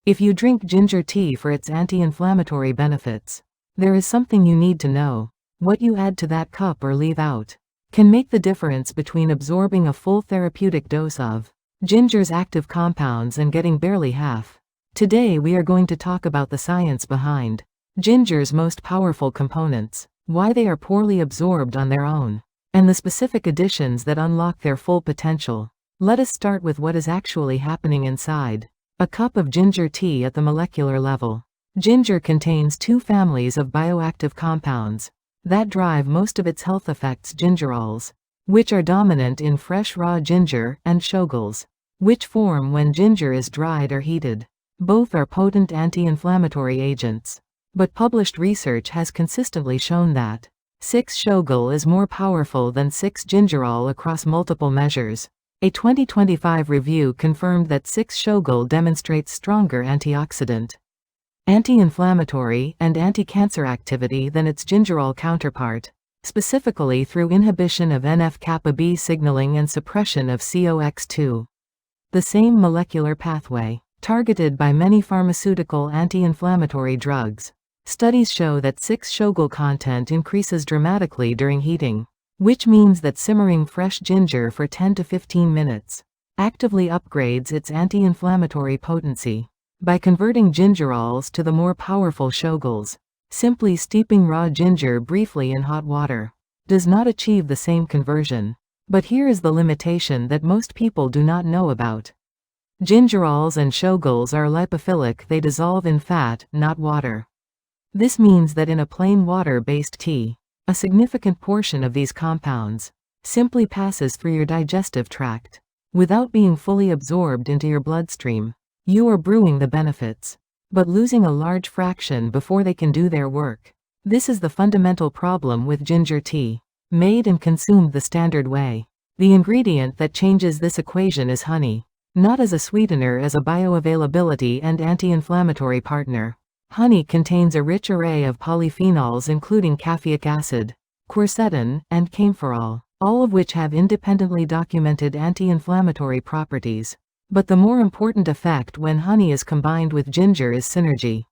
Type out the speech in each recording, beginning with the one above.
If you drink ginger tea for its anti-inflammatory benefits, there is something you need to know. What you add to that cup or leave out can make the difference between absorbing a full therapeutic dose of ginger's active compounds and getting barely half. Today we are going to talk about the science behind ginger's most powerful components, why they are poorly absorbed on their own, and the specific additions that unlock their full potential. Let us start with what is actually happening inside a cup of ginger tea at the molecular level. Ginger contains two families of bioactive compounds that drive most of its health effects: gingerols, which are dominant in fresh raw ginger, and shoguls, which form when ginger is dried or heated. Both are potent anti-inflammatory agents, but published research has consistently shown that 6-shogul is more powerful than 6-gingerol across multiple measures. A 2025 review confirmed that 6-shogul demonstrates stronger antioxidant, anti-inflammatory, and anti-cancer activity than its gingerol counterpart, specifically through inhibition of NF-kappa B signaling and suppression of COX-2, the same molecular pathway targeted by many pharmaceutical anti-inflammatory drugs. Studies show that 6-shogul content increases dramatically during heating, which means that simmering fresh ginger for 10 to 15 minutes actively upgrades its anti-inflammatory potency. By converting gingerols to the more powerful shoguls, simply steeping raw ginger briefly in hot water does not achieve the same conversion. But here is the limitation that most people do not know about. Gingerols and shoguls are lipophilic; they dissolve in fat, not water. This means that in a plain water-based tea, a significant portion of these compounds simply passes through your digestive tract without being fully absorbed into your bloodstream. You are brewing the benefits, but losing a large fraction before they can do their work. This is the fundamental problem with ginger tea, made and consumed the standard way. The ingredient that changes this equation is honey, not as a sweetener, as a bioavailability and anti-inflammatory partner. Honey contains a rich array of polyphenols including caffeic acid, quercetin, and kaempferol, all of which have independently documented anti-inflammatory properties. But the more important effect when honey is combined with ginger is synergy.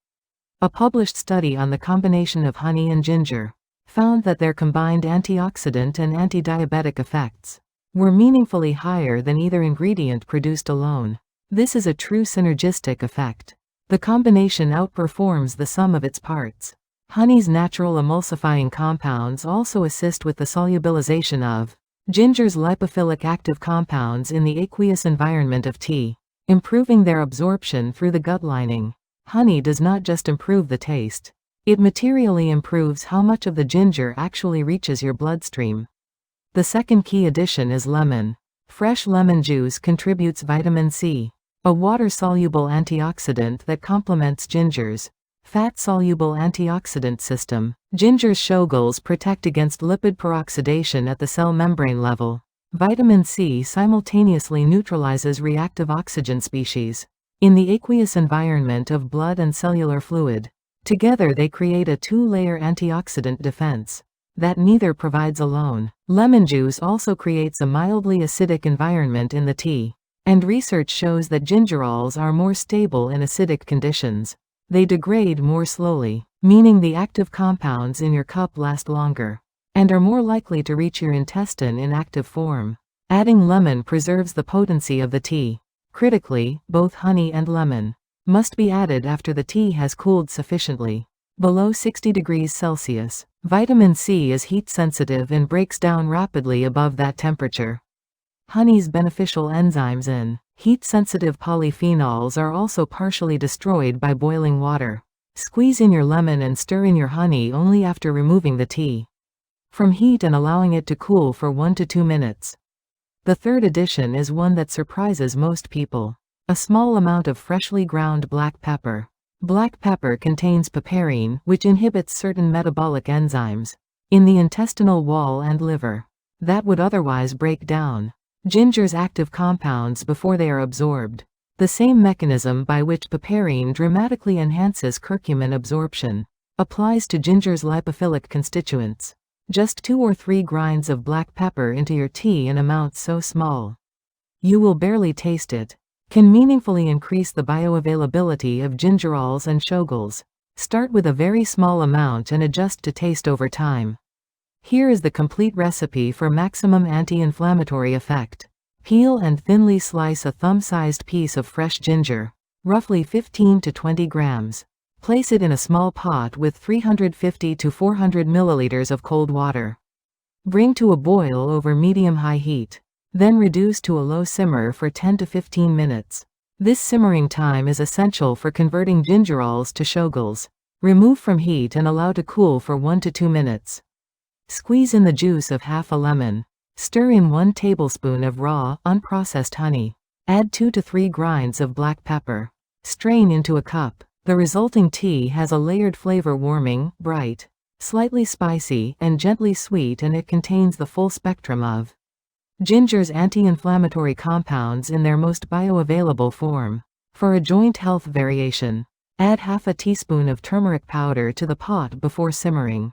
A published study on the combination of honey and ginger found that their combined antioxidant and anti-diabetic effects were meaningfully higher than either ingredient produced alone. This is a true synergistic effect. The combination outperforms the sum of its parts. Honey's natural emulsifying compounds also assist with the solubilization of ginger's lipophilic active compounds in the aqueous environment of tea, improving their absorption through the gut lining. Honey does not just improve the taste, it materially improves how much of the ginger actually reaches your bloodstream. The second key addition is lemon. Fresh lemon juice contributes vitamin C, a water-soluble antioxidant that complements ginger's fat-soluble antioxidant system. Ginger's shoguls protect against lipid peroxidation at the cell membrane level. Vitamin C simultaneously neutralizes reactive oxygen species in the aqueous environment of blood and cellular fluid. Together they create a two-layer antioxidant defense that neither provides alone. Lemon juice also creates a mildly acidic environment in the tea, and research shows that gingerols are more stable in acidic conditions. They degrade more slowly, meaning the active compounds in your cup last longer and are more likely to reach your intestine in active form. Adding lemon preserves the potency of the tea. Critically, both honey and lemon must be added after the tea has cooled sufficiently, below 60 degrees Celsius. Vitamin C is heat sensitive and breaks down rapidly above that temperature. Honey's beneficial enzymes in heat-sensitive polyphenols are also partially destroyed by boiling water. Squeeze in your lemon and stir in your honey only after removing the tea from heat and allowing it to cool for 1 to 2 minutes. The third addition is one that surprises most people: a small amount of freshly ground black pepper. Black pepper contains piperine, which inhibits certain metabolic enzymes in the intestinal wall and liver that would otherwise break down ginger's active compounds before they are absorbed. The same mechanism by which piperine dramatically enhances curcumin absorption applies to ginger's lipophilic constituents. Just 2 or 3 grinds of black pepper into your tea in amounts so small you will barely taste it. can meaningfully increase the bioavailability of gingerols and shoguls. Start with a very small amount and adjust to taste over time. Here is the complete recipe for maximum anti-inflammatory effect. Peel and thinly slice a thumb-sized piece of fresh ginger, roughly 15 to 20 grams. Place it in a small pot with 350 to 400 milliliters of cold water. Bring to a boil over medium-high heat. Then reduce to a low simmer for 10 to 15 minutes. This simmering time is essential for converting gingerols to shoguls. Remove from heat and allow to cool for 1 to 2 minutes. Squeeze in the juice of half a lemon. Stir in 1 tablespoon of raw, unprocessed honey. Add 2 to 3 grinds of black pepper. Strain into a cup. The resulting tea has a layered flavor, warming, bright, slightly spicy, and gently sweet, and it contains the full spectrum of ginger's anti-inflammatory compounds in their most bioavailable form. For a joint health variation, add half a teaspoon of turmeric powder to the pot before simmering.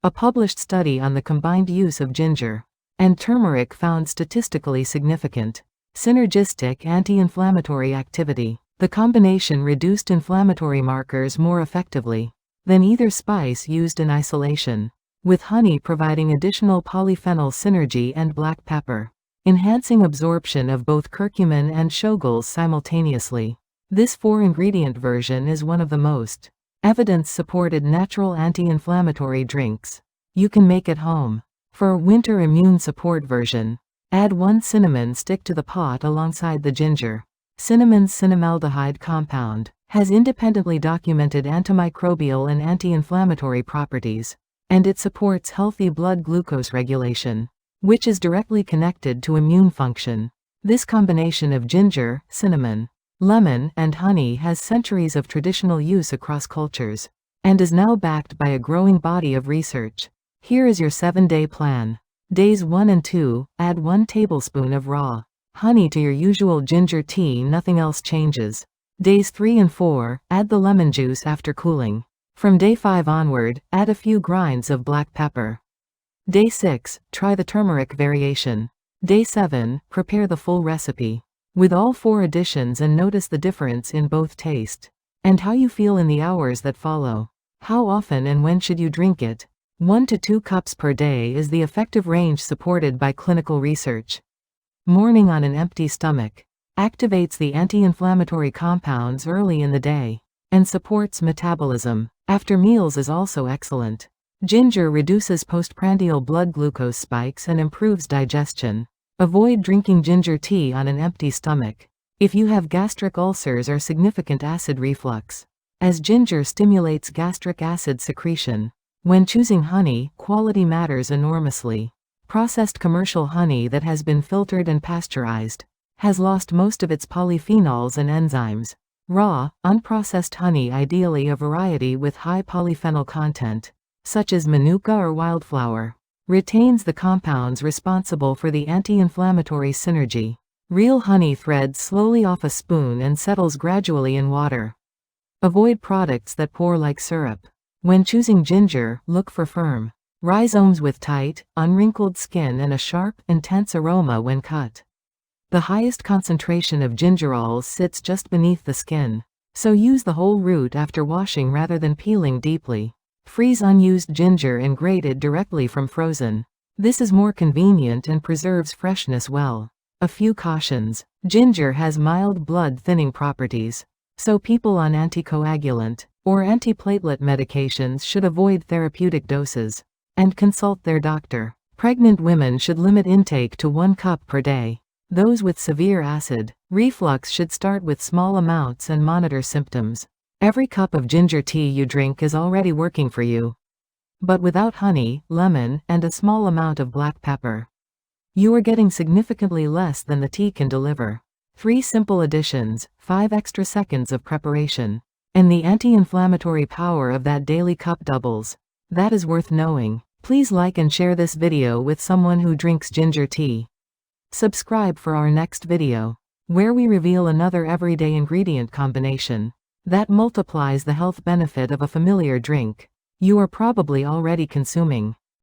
A published study on the combined use of ginger and turmeric found statistically significant synergistic anti-inflammatory activity. The combination reduced inflammatory markers more effectively than either spice used in isolation, with honey providing additional polyphenol synergy and black pepper, enhancing absorption of both curcumin and shoguls simultaneously. This 4-ingredient version is one of the most evidence-supported natural anti-inflammatory drinks you can make at home. For a winter immune support version, add 1 cinnamon stick to the pot alongside the ginger. Cinnamon's cinnamaldehyde compound has independently documented antimicrobial and anti-inflammatory properties, and it supports healthy blood glucose regulation, which is directly connected to immune function. This combination of ginger, cinnamon, lemon, and honey has centuries of traditional use across cultures, and is now backed by a growing body of research. Here is your 7-day plan. Days 1 and 2, add 1 tablespoon of raw honey to your usual ginger tea, nothing else changes. Days 3 and 4, add the lemon juice after cooling. From day 5 onward, add a few grinds of black pepper. Day 6, try the turmeric variation. Day 7, prepare the full recipe with all 4 additions and notice the difference in both taste and how you feel in the hours that follow. How often and when should you drink it? 1 to 2 cups per day is the effective range supported by clinical research. Morning on an empty stomach activates the anti-inflammatory compounds early in the day and supports metabolism. After meals is also excellent. Ginger reduces postprandial blood glucose spikes and improves digestion. Avoid drinking ginger tea on an empty stomach if you have gastric ulcers or significant acid reflux, as ginger stimulates gastric acid secretion. When choosing honey, quality matters enormously. Processed commercial honey that has been filtered and pasteurized has lost most of its polyphenols and enzymes. Raw, unprocessed honey, ideally a variety with high polyphenol content, such as manuka or wildflower, retains the compounds responsible for the anti-inflammatory synergy. Real honey threads slowly off a spoon and settles gradually in water. Avoid products that pour like syrup. When choosing ginger, look for firm rhizomes with tight, unwrinkled skin and a sharp, intense aroma when cut. The highest concentration of gingerols sits just beneath the skin, so use the whole root after washing rather than peeling deeply. Freeze unused ginger and grate it directly from frozen. This is more convenient and preserves freshness well. A few cautions. Ginger has mild blood thinning properties, so people on anticoagulant or antiplatelet medications should avoid therapeutic doses and consult their doctor. Pregnant women should limit intake to 1 cup per day. Those with severe acid reflux should start with small amounts and monitor symptoms. Every cup of ginger tea you drink is already working for you. But without honey, lemon, and a small amount of black pepper, you are getting significantly less than the tea can deliver. 3 simple additions, 5 extra seconds of preparation, and the anti-inflammatory power of that daily cup doubles. That is worth knowing. Please like and share this video with someone who drinks ginger tea. Subscribe for our next video, where we reveal another everyday ingredient combination that multiplies the health benefit of a familiar drink you are probably already consuming.